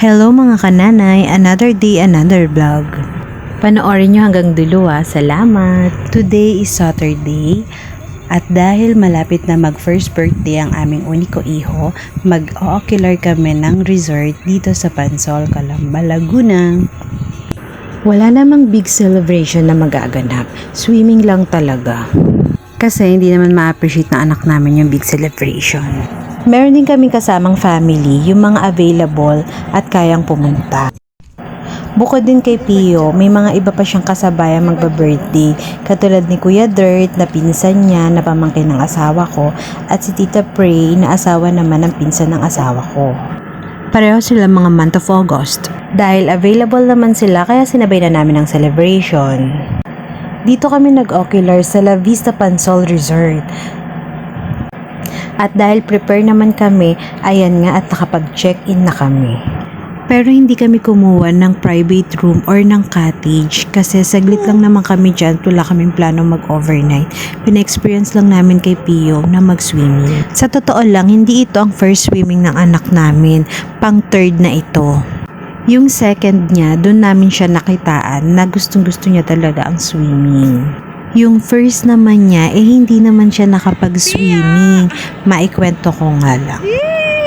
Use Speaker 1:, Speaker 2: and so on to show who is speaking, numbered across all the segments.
Speaker 1: Hello mga kananay, another day, another vlog. Panoorin nyo hanggang dulo salamat. Today is Saturday at dahil malapit na mag first birthday ang aming uniko iho, mag-ocular kami ng resort dito sa Pansol, Calamba, Laguna. Wala namang big celebration na magaganap, swimming lang talaga. Kasi hindi naman ma-appreciate na anak namin yung big celebration. Meron din kaming kasamang family, yung mga available at kayang pumunta. Bukod din kay Pio, may mga iba pa siyang kasabayan magba-birthday, katulad ni Kuya Dirt na pinsan niya na pamangkin ng asawa ko at si Tita Prey na asawa naman ng pinsan ng asawa ko. Pareho sila mga month of August. Dahil available naman sila kaya sinabay na namin ang celebration. Dito kami nag-ocular sa La Vista Pansol Resort. At dahil prepare naman kami, ayan nga at nakapag-check-in na kami. Pero hindi kami kumuha ng private room or ng cottage kasi saglit lang naman kami dyan, wala kaming plano mag-overnight. Pina-experience lang namin kay Pio na mag-swimming. Sa totoo lang, hindi ito ang first swimming ng anak namin, pang third na ito. Yung second niya, doon namin siya nakitaan na gustong-gusto niya talaga ang swimming. Yung first naman niya, hindi naman siya nakapag-swimming. Maikwento ko nga lang.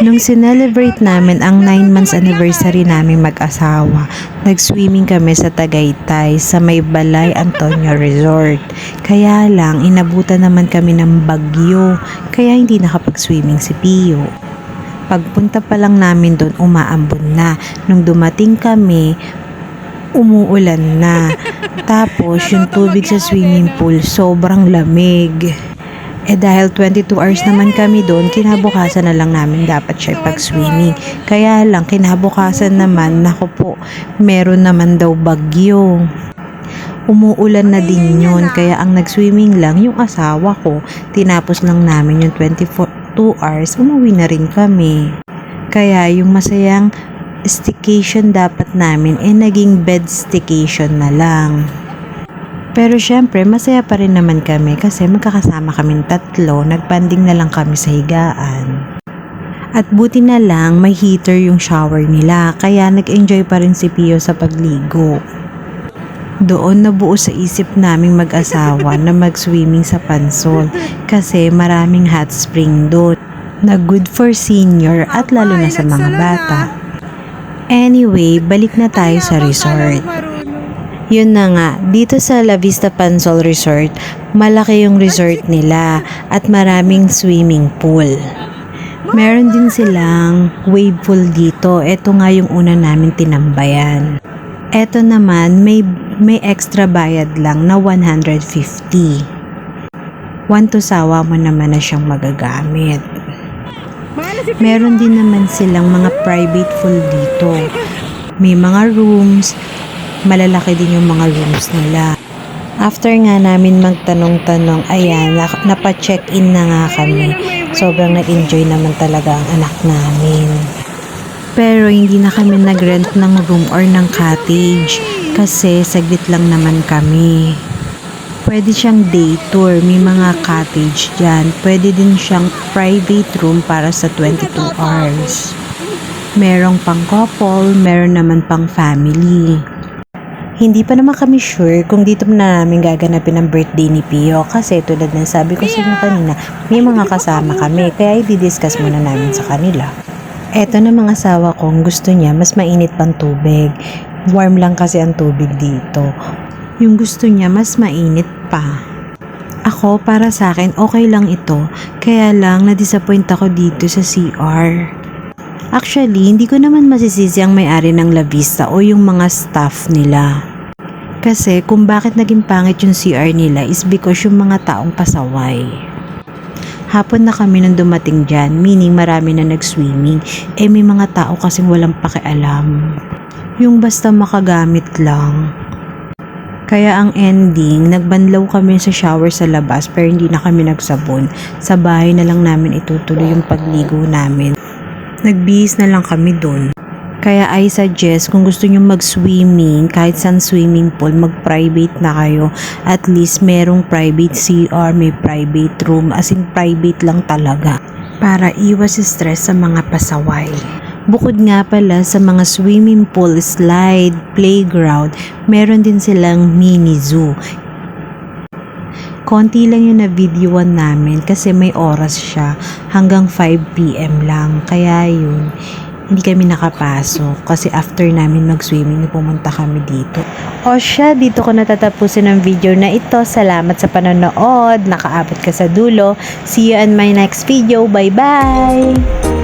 Speaker 1: Nung sinelebrate namin ang 9 months anniversary namin mag-asawa, nag-swimming kami sa Tagaytay sa may Balay Antonio Resort. Kaya lang, inabutan naman kami ng bagyo, kaya hindi nakapag-swimming si Pio. Pagpunta pa lang namin doon, umaambon na. Nung dumating kami, umuulan na. Tapos, yung tubig sa swimming pool, sobrang lamig. Dahil 22 hours naman kami doon, kinabukasan na lang namin dapat siya pag-swimming. Kaya lang, kinabukasan naman, naku po, meron naman daw bagyo. Umuulan na din yun, kaya ang nag-swimming lang yung asawa ko. Tinapos lang namin yung 2 hours, umuwi na rin kami. Kaya yung masayang staycation dapat namin naging bed staycation na lang. Pero syempre masaya pa rin naman kami kasi magkakasama kaming tatlo, nagbanding na lang kami sa higaan. At buti na lang may heater yung shower nila kaya nag-enjoy pa rin si Pio sa pagligo. Doon nabuo sa isip naming mag-asawa na mag-swimming sa Pansol kasi maraming hot spring doon na good for senior at lalo na sa mga bata. Anyway, balik na tayo sa resort. Yun na nga, dito sa La Vista Pansol Resort, malaki yung resort nila at maraming swimming pool. Meron din silang wave pool dito. Ito nga yung una namin tinambayan. Ito naman, may extra bayad lang na 150. Sawa mo naman na siyang magagamit. Meron din naman silang mga private pool dito. May mga rooms, malalaki din yung mga rooms nila. After nga namin magtanong-tanong, ayan, napa-check-in na nga kami. Sobrang nag-enjoy naman talaga ang anak namin. Pero hindi na kami nag-rent ng room or ng cottage kasi saglit lang naman kami. Pwede siyang day tour, may mga cottage dyan. Pwede din siyang private room para sa 22 hours. Merong pang couple, meron naman pang family. Hindi pa naman kami sure kung dito na namin gaganapin ang birthday ni Pio kasi tulad ng sabi ko sa inyo kanina, may mga kasama kami kaya i-discuss muna namin sa kanila. Eto na mga asawa kong gusto niya mas mainit pang tubig. Warm lang kasi ang tubig dito. Yung gusto niya mas mainit pa. Ako para sa akin okay lang ito kaya lang na-disappoint ako dito sa CR. Actually, hindi ko naman masisisi ang may-ari ng La Vista o yung mga staff nila. Kasi kung bakit naging pangit yung CR nila is because yung mga taong pasaway. Hapon na kami nung dumating dyan, meaning marami na nag-swimming. May mga tao kasing walang pakialam. Yung basta makagamit lang. Kaya ang ending, nagbanlaw kami sa shower sa labas pero hindi na kami nagsabon. Sa bahay na lang namin itutuloy yung pagligo namin. Nagbihis na lang kami doon. Kaya I suggest kung gusto nyo mag-swimming, kahit saan swimming pool, mag-private na kayo. At least merong private CR, may private room, as in private lang talaga. Para iwas stress sa mga pasaway. Bukod nga pala sa mga swimming pool, slide, playground, meron din silang mini zoo. Konti lang yung na-videoan namin kasi may oras siya, hanggang 5 PM lang. Kaya yun, hindi kami nakapasok kasi after namin mag-swimming, pumunta kami dito. O siya, dito ko natatapusin ang video na ito. Salamat sa panonood. Nakaabot ka sa dulo. See you in my next video. Bye-bye!